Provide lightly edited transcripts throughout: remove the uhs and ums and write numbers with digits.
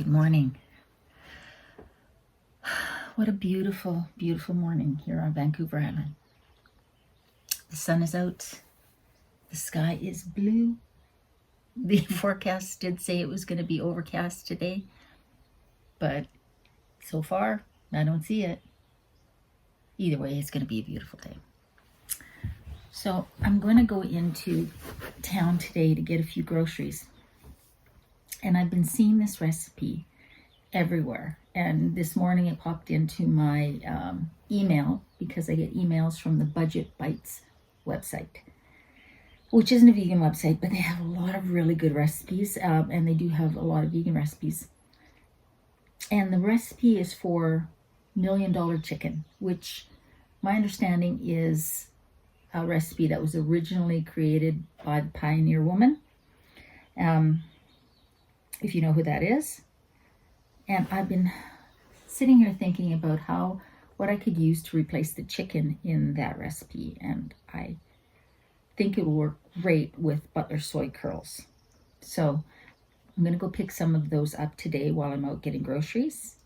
Good morning. What a beautiful, beautiful morning here on Vancouver Island. The sun is out. The sky is blue. The forecast did say it was going to be overcast today, but so far, I don't see it. Either way, it's going to be a beautiful day. So I'm going to go into town today to get a few groceries. And I've been seeing this recipe everywhere. And this morning it popped into my email because I get emails from the Budget Bites website, which isn't a vegan website, but they have a lot of really good recipes, and they do have a lot of vegan recipes. And the recipe is for $1 Million Chicken, which my understanding is a recipe that was originally created by the Pioneer Woman, if you know who that is. And I've been sitting here thinking about what I could use to replace the chicken in that recipe. And I think it will work great with Butler soy curls. So I'm going to go pick some of those up today while I'm out getting groceries.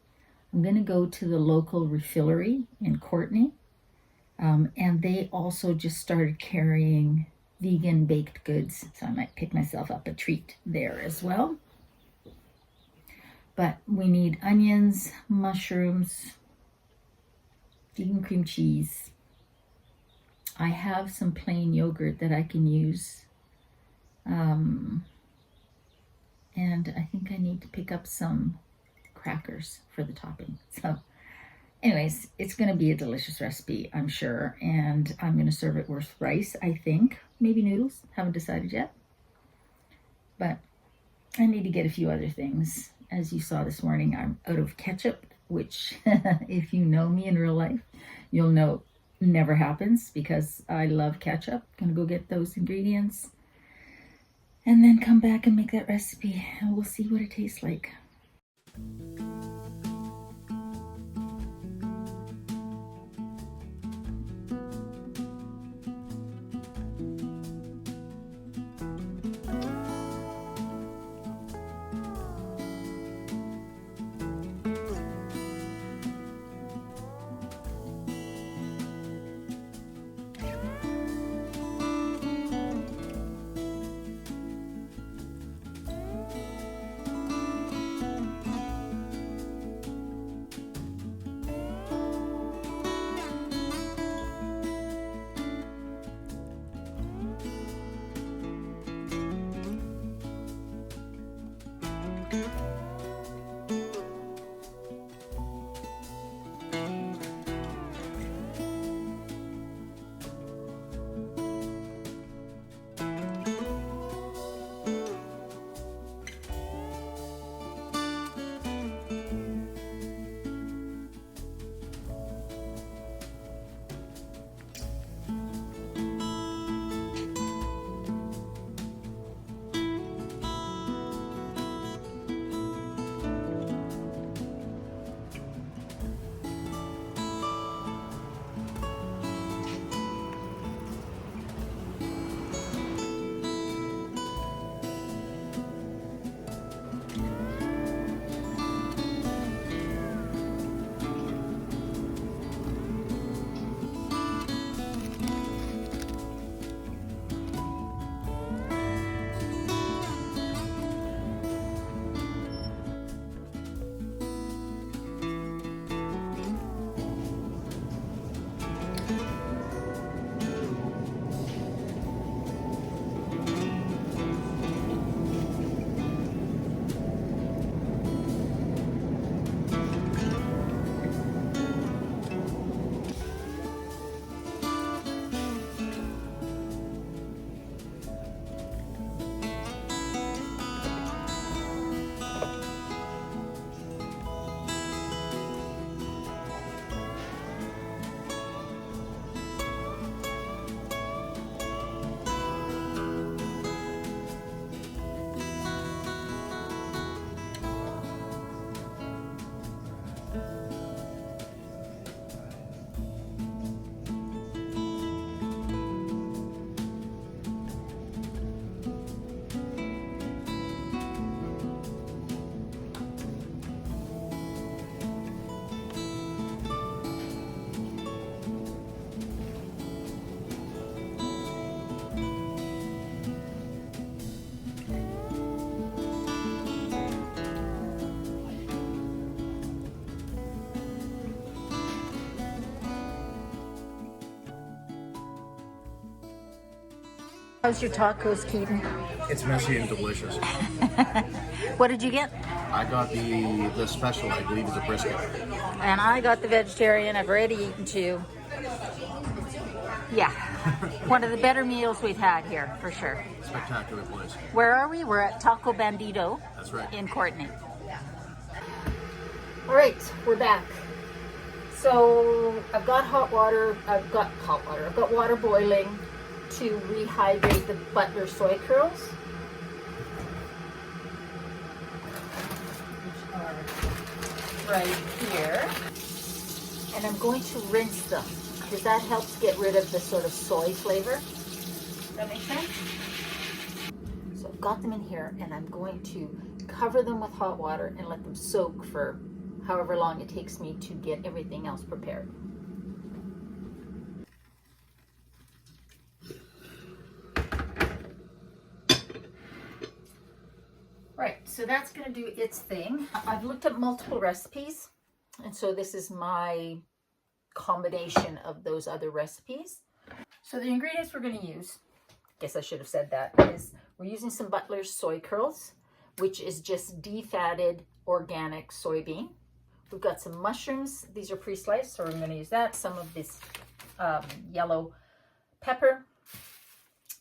I'm going to go to the local refillery in Courtenay. And they also just started carrying vegan baked goods. So I might pick myself up a treat there as well. But we need onions, mushrooms, vegan cream cheese. I have some plain yogurt that I can use. And I think I need to pick up some crackers for the topping. So anyways, it's going to be a delicious recipe, I'm sure. And I'm going to serve it with rice, I think. Maybe noodles. Haven't decided yet. But I need to get a few other things. As you saw this morning, I'm out of ketchup, which if you know me in real life, you'll know never happens because I love ketchup. Gonna go get those ingredients and then come back and make that recipe, and we'll see what it tastes like. How's your tacos, Keaton? It's messy and delicious. What did you get? I got the special, I believe is a brisket. And I got the vegetarian. I've already eaten two. Yeah, one of the better meals we've had here, for sure. Spectacular place. Where are we? We're at Taco Bandito. That's right. In Courtenay. All right, we're back. So I've got water boiling to rehydrate the butler soy curls, which are right here. And I'm going to rinse them because that helps get rid of the sort of soy flavor. Does that make sense? So I've got them in here and I'm going to cover them with hot water and let them soak for however long it takes me to get everything else prepared. Right, so that's going to do its thing. I've looked up multiple recipes, and so this is my combination of those other recipes. So the ingredients we're going to use, I guess I should have said that, is we're using some Butler's soy curls, which is just defatted organic soybean. We've got some mushrooms. These are pre-sliced, so we're going to use that. Some of this yellow pepper,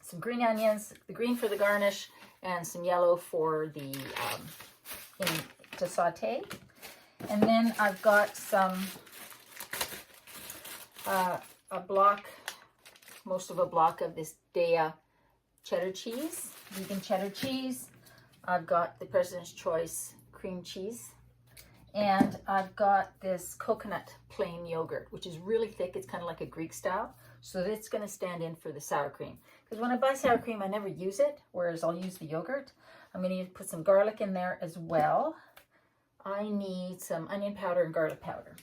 some green onions, the green for the garnish, and some yellow for the to saute. And then I've got some most of a block of this Deli cheddar cheese, vegan cheddar cheese. I've got the President's Choice cream cheese. And I've got this coconut plain yogurt, which is really thick. It's kind of like a Greek style. So it's going to stand in for the sour cream. Because when I buy sour cream, I never use it, whereas I'll use the yogurt. I'm going to put some garlic in there as well. I need some onion powder and garlic powder.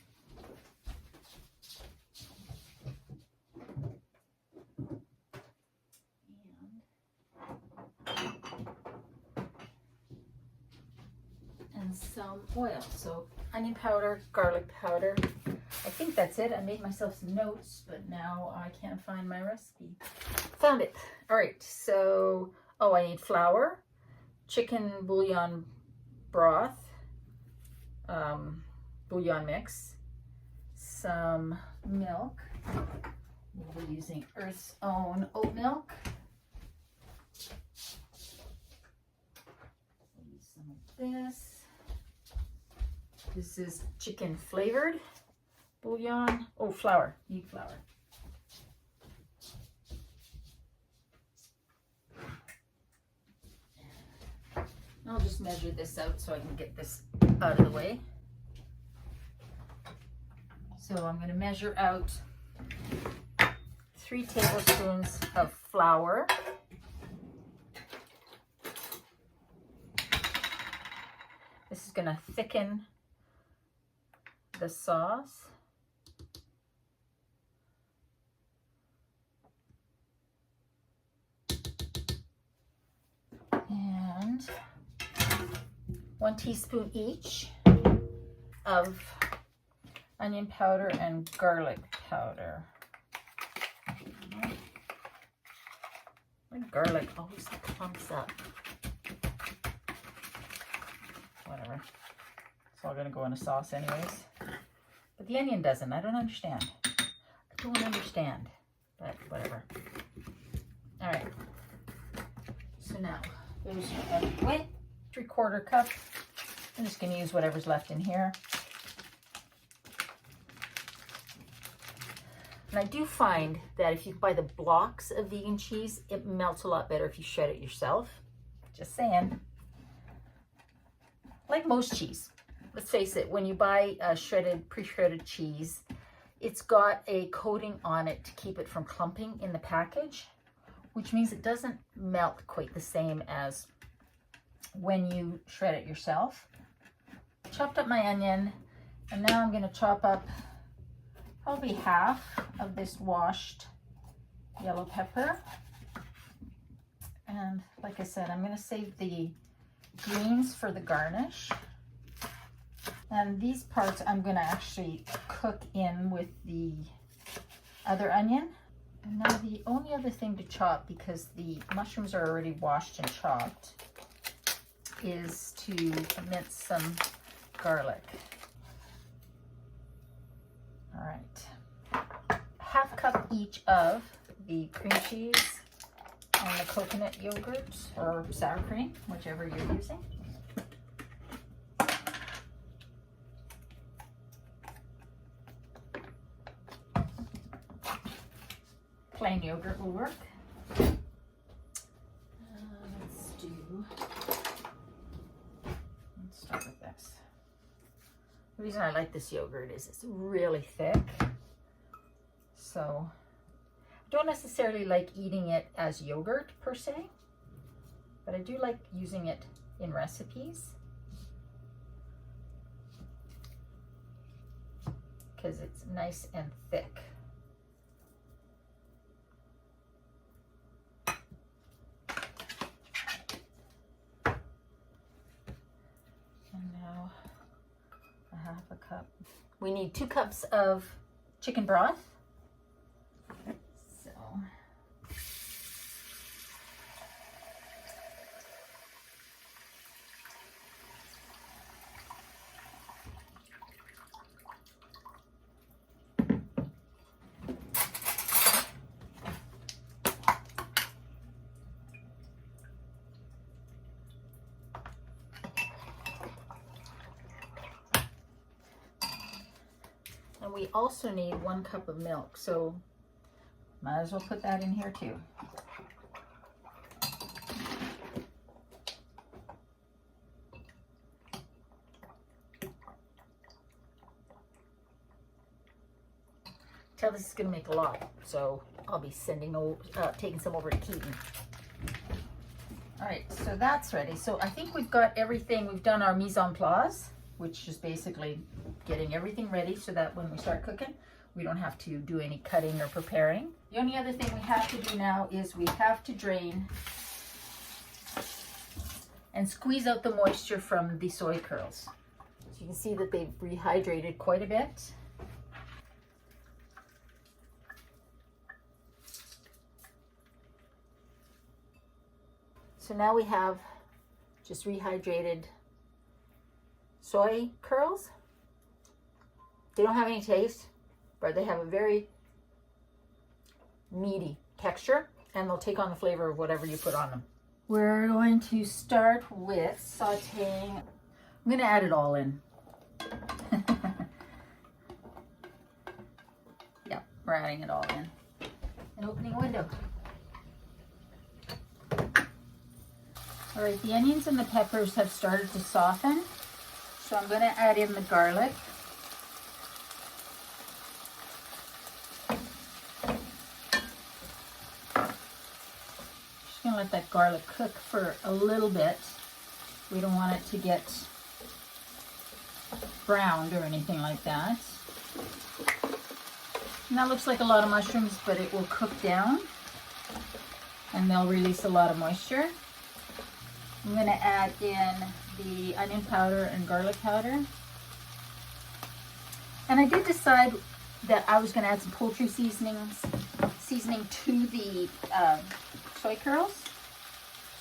And some oil. So onion powder, garlic powder. I think that's it. I made myself some notes, but now I can't find my recipe. Found it. All right, so, I need flour, chicken bouillon broth, bouillon mix, some milk. We'll be using Earth's Own oat milk. Use some of this. This is chicken flavored bouillon. Oh, flour. Need flour. I'll just measure this out so I can get this out of the way. So I'm going to measure out 3 tablespoons of flour. This is going to thicken the sauce. And 1 teaspoon each of onion powder and garlic powder. My garlic always clumps up. Whatever. It's all going to go in a sauce anyways. But the onion doesn't. I don't understand. I don't understand. But whatever. All right. So now, there's a wet 3/4 cup. I'm just going to use whatever's left in here. And I do find that if you buy the blocks of vegan cheese, it melts a lot better if you shred it yourself. Just saying. Like most cheese. Let's face it, when you buy pre-shredded cheese, it's got a coating on it to keep it from clumping in the package, which means it doesn't melt quite the same as when you shred it yourself. Chopped up my onion, and now I'm going to chop up probably half of this washed yellow pepper. And like I said, I'm going to save the greens for the garnish. And these parts I'm going to actually cook in with the other onion. And now the only other thing to chop, because the mushrooms are already washed and chopped, is to mince some garlic. All right. Half cup each of the cream cheese and the coconut yogurt or sour cream, whichever you're using. Plain yogurt will work. Let's start with this. The reason I like this yogurt is it's really thick. So I don't necessarily like eating it as yogurt per se, but I do like using it in recipes because it's nice and thick. And now a half a cup. We need 2 cups of chicken broth. So and we also need 1 cup of milk, so might as well put that in here too. Tell this is going to make a lot, so I'll be taking some over to Keaton. All right, so that's ready. So I think we've got everything. We've done our mise en place, which is basically getting everything ready so that when we start cooking, we don't have to do any cutting or preparing. The only other thing we have to do now is we have to drain and squeeze out the moisture from the soy curls. So you can see that they've rehydrated quite a bit. So now we have just rehydrated soy curls. They don't have any taste, but they have a very meaty texture, and they'll take on the flavor of whatever you put on them. We're going to start with sauteing. I'm going to add it all in. Yeah, we're adding it all in. And opening a window. All right, the onions and the peppers have started to soften, so I'm going to add in the garlic. Just going to let that garlic cook for a little bit. We don't want it to get browned or anything like that. And that looks like a lot of mushrooms, but it will cook down and they'll release a lot of moisture. I'm going to add in the onion powder and garlic powder. And I did decide that I was going to add some poultry seasoning to the soy curls.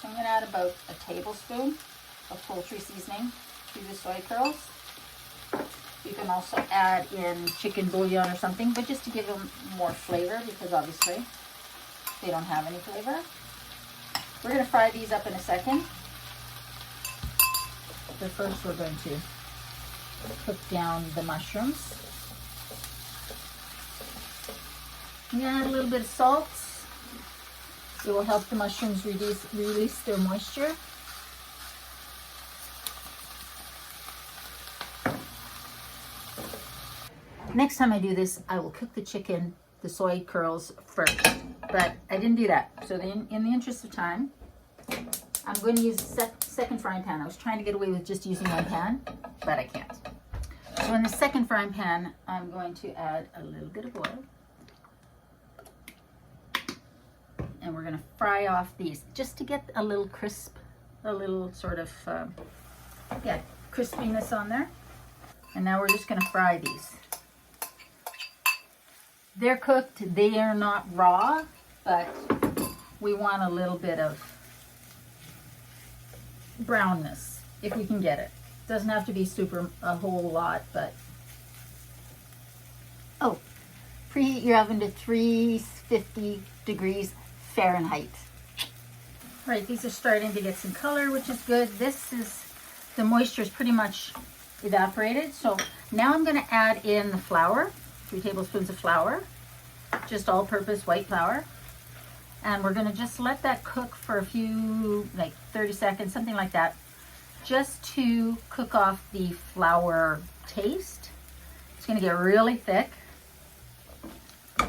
So I'm going to add about a tablespoon of poultry seasoning to the soy curls. You can also add in chicken bouillon or something, but just to give them more flavor, because obviously they don't have any flavor. We're going to fry these up in a second. But first we're going to cook down the mushrooms. I'm going to add a little bit of salt. It will help the mushrooms release their moisture. Next time I do this, I will cook the chicken, the soy curls first, but I didn't do that. So in the interest of time, I'm going to use a second frying pan. I was trying to get away with just using one pan, but I can't. So in the second frying pan, I'm going to add a little bit of oil. And we're going to fry off these just to get a little crisp, a little sort of, crispiness on there. And now we're just going to fry these. They're cooked. They are not raw, but we want a little bit of brownness if we can get it. Doesn't have to be a whole lot, but oh, preheat your oven to 350 degrees Fahrenheit. Right, these are starting to get some color, which is good. The moisture is pretty much evaporated. So now I'm going to add in the flour, 3 tablespoons of flour, just all-purpose white flour. And we're going to just let that cook for a few, like 30 seconds, something like that, just to cook off the flour taste. It's going to get really thick.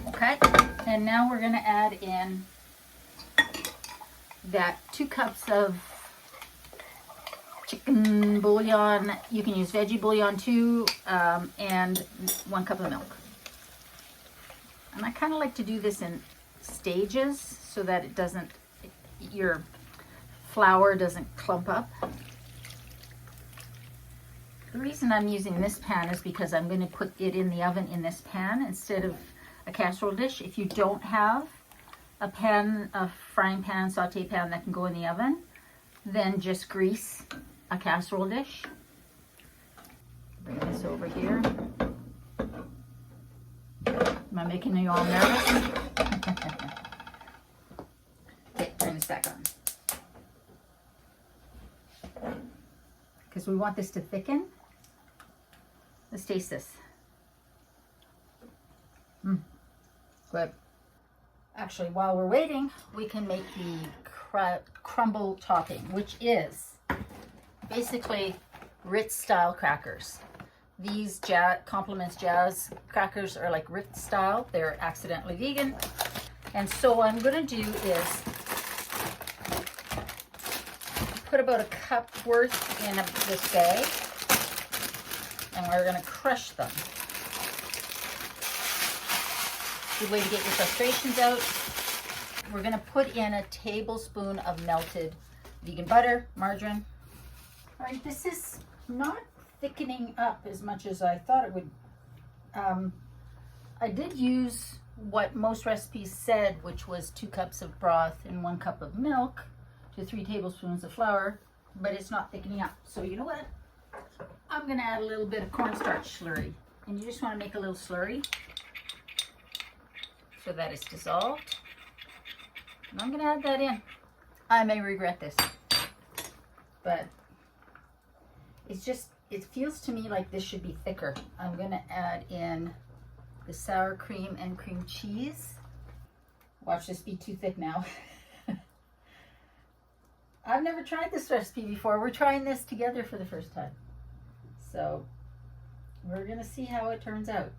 Okay, and now we're going to add in that 2 cups of chicken bouillon. You can use veggie bouillon too, and 1 cup of milk. And I kind of like to do this in stages so that it doesn't, your flour doesn't clump up. The reason I'm using this pan is because I'm going to put it in the oven in this pan instead of a casserole dish. If you don't have a pan, a frying pan, saute pan that can go in the oven, then just grease a casserole dish. Bring this over here. Am I making you all nervous? Okay, turn this back on. Because we want this to thicken. Let's taste this. Good. Actually, while we're waiting, we can make the crumble topping, which is basically Ritz-style crackers. These Compliments Jazz crackers are like Ritz-style. They're accidentally vegan. And so what I'm going to do is put about a cup worth in this bag, and we're going to crush them. Good way to get your frustrations out. We're going to put in a tablespoon of melted vegan butter, margarine. All right, this is not thickening up as much as I thought it would. I did use what most recipes said, which was 2 cups of broth and 1 cup of milk to 3 tablespoons of flour, but it's not thickening up. So you know what? I'm going to add a little bit of cornstarch slurry, and you just want to make a little slurry so that it's dissolved. And I'm going to add that in. I may regret this, but it feels to me like this should be thicker. I'm going to add in the sour cream and cream cheese. Watch this be too thick now. I've never tried this recipe before. We're trying this together for the first time. So we're going to see how it turns out.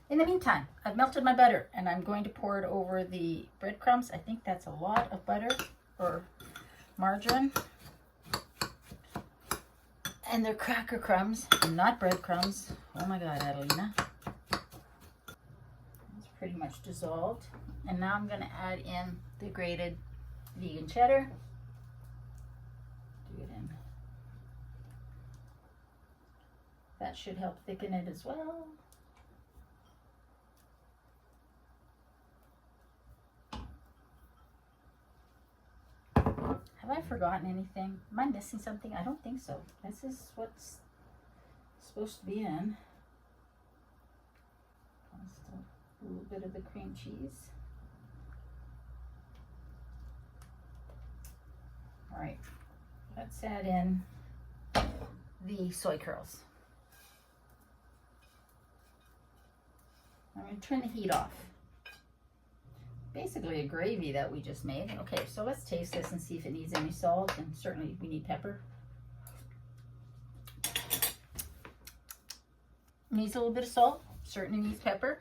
In the meantime, I've melted my butter and I'm going to pour it over the breadcrumbs. I think that's a lot of butter or margarine. And they're cracker crumbs, not breadcrumbs. Oh my God, Adelina. It's pretty much dissolved. And now I'm going to add in the grated vegan cheddar. Do it in. That should help thicken it as well. Have I forgotten anything? Am I missing something? I don't think so. This is what's supposed to be in. Just a little bit of the cream cheese. All right, let's add in the soy curls. I'm going to turn the heat off. Basically a gravy that we just made. Okay, so let's taste this and see if it needs any salt, and certainly we need pepper. Needs a little bit of salt, certainly needs pepper.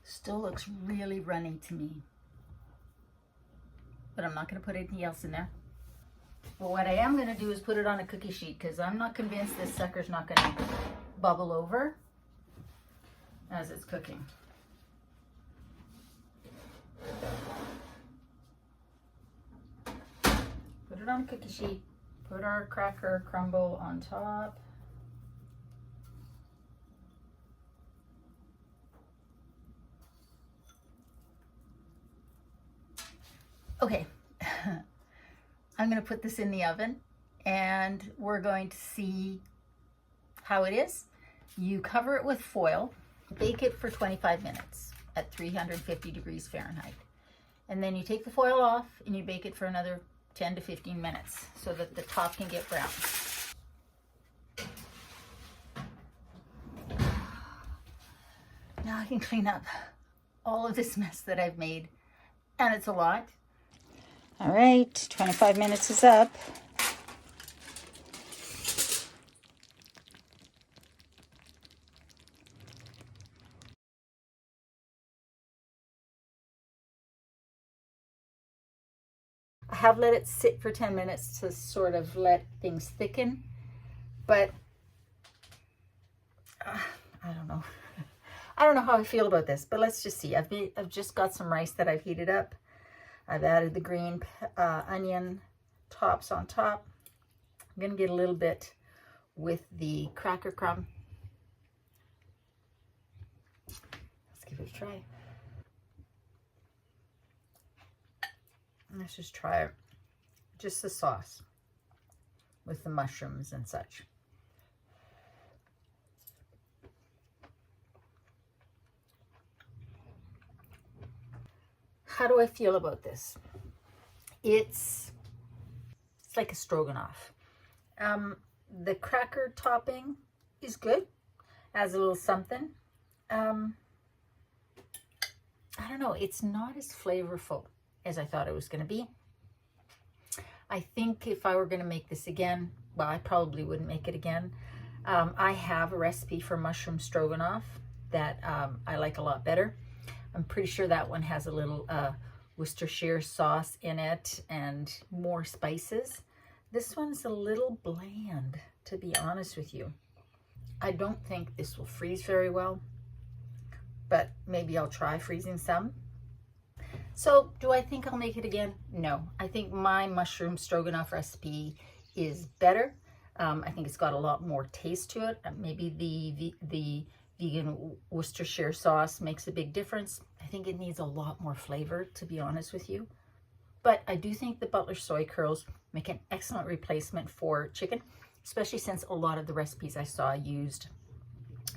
Still looks really runny to me, but I'm not going to put anything else in there. But what I am going to do is put it on a cookie sheet, because I'm not convinced this sucker's not going to bubble over as it's cooking. Put it on a cookie sheet. Put our cracker crumble on top. Okay, I'm going to put this in the oven and we're going to see how it is. You cover it with foil, bake it for 25 minutes at 350 degrees Fahrenheit. And then you take the foil off and you bake it for another 10 to 15 minutes so that the top can get brown. Now I can clean up all of this mess that I've made, and it's a lot. All right, 25 minutes is up. I have let it sit for 10 minutes to sort of let things thicken, but I don't know. I don't know how I feel about this, but let's just see. I've just got some rice that I've heated up. I've added the green onion tops on top. I'm going to get a little bit with the cracker crumb. Let's give it a try. Let's just try it. Just the sauce with the mushrooms and such. How do I feel about this? It's like a stroganoff. The cracker topping is good. Adds a little something. I don't know. It's not as flavorful as I thought it was going to be. I think if I were going to make this again, well, I probably wouldn't make it again. I have a recipe for mushroom stroganoff that I like a lot better. I'm pretty sure that one has a little Worcestershire sauce in it and more spices. This one's a little bland, to be honest with you. I don't think this will freeze very well, but maybe I'll try freezing some. So do I think I'll make it again? No. I think my mushroom stroganoff recipe is better. I think it's got a lot more taste to it. Maybe the vegan Worcestershire sauce makes a big difference. I think it needs a lot more flavor, to be honest with you. But I do think the Butler soy curls make an excellent replacement for chicken, especially since a lot of the recipes I saw used,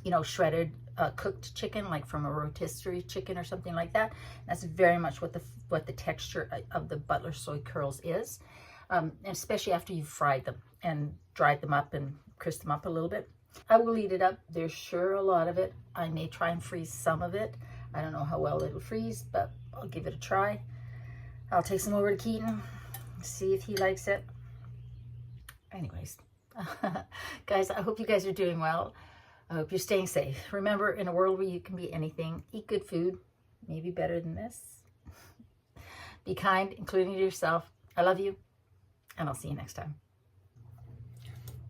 you know, shredded cooked chicken, like from a rotisserie chicken or something like that. That's very much what the texture of the Butler soy curls is, and especially after you've fried them and dried them up and crisped them up a little bit. I will eat it up. There's sure a lot of it. I may try and freeze some of it. I don't know how well it'll freeze, but I'll give it a try. I'll take some over to Keaton, see if he likes it. Anyways, guys, I hope you guys are doing well. I hope you're staying safe. Remember, in a world where you can be anything, eat good food, maybe better than this. Be kind, including to yourself. I love you, and I'll see you next time.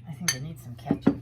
I think I need some ketchup.